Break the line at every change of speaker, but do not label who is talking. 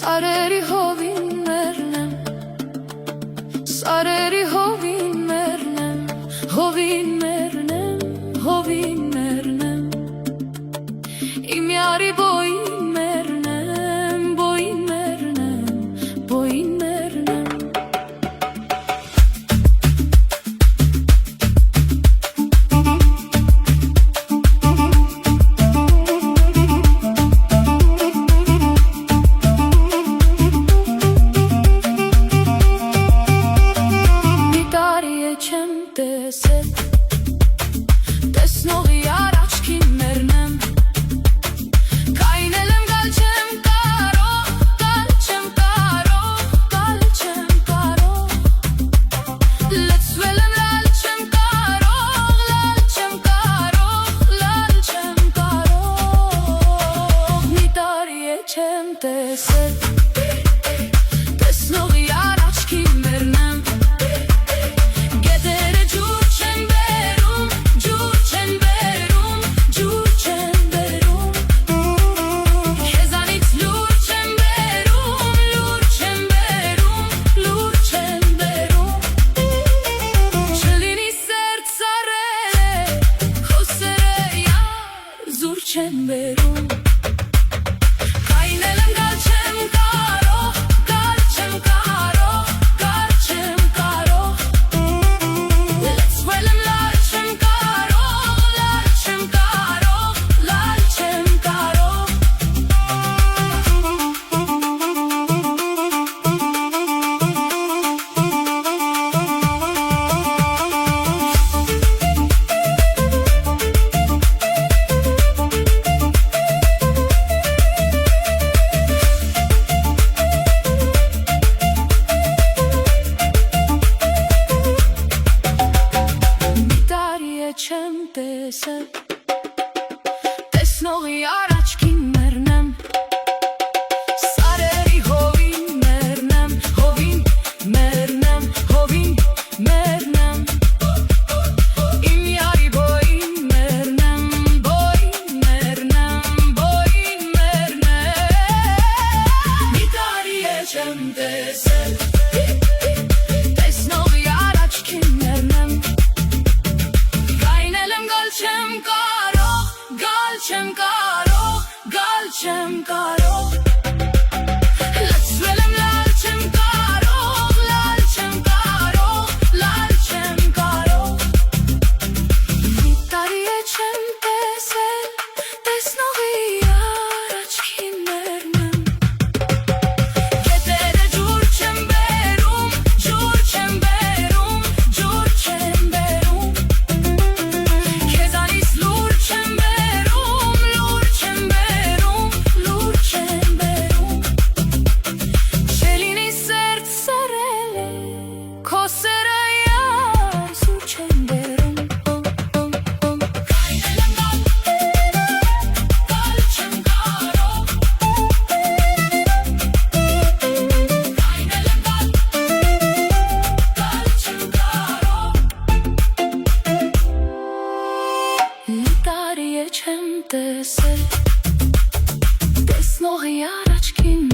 Sareri hovinmernem, sareri hovinmernem, hovinmernem, hovinmernem. Imjari boinmernem, boinmernem, boinmernem. Տեսնողի առաջքին մեռնեմ, կայնել եմ գալ չեմ կարող, գալ չեմ կարող, գալ չեմ կարող, լցվել եմ լալ չեմ կարող, լալ չեմ կարող, լալ չեմ կարող, մի տարի է չեմ տեսել, տեսնողի առաջքին մեռնեմ. Չեմ բերում Կայնել եմ գալ չեմ կարող, գալ չեմ կարող, գալ չեմ կարող, լցվել եմ լալ չեմ կարող, լալ չեմ կարող, լալ չեմ կարող. Չեմ տեսել, տեսնողի առաջքին մեռնեմ, սարերի հովին մեռնեմ, հովին մեռնեմ, հովին մեռնեմ, իմ յարի բոյին մեռնեմ, բոյին մեռնեմ, բոյին մեռնեմ, մի տարի է չեմ տեսել, տեսնողի առաջքին մեռնեմ. Չեմ կարող, գալ չեմ կարող, գալ չեմ կարող, լցվել եմ լալ չեմ կարող, լալ չեմ կարող, լալ չեմ կարող, մի տարի է չեմ տեսել, տեսնողի առաջքին մեռնեմ, գետերը ջուր չեմ բերում, ջուր չեմ բերում, ջուր չեմ բերում. Չեմ տեսել, տեսնողի առաջքին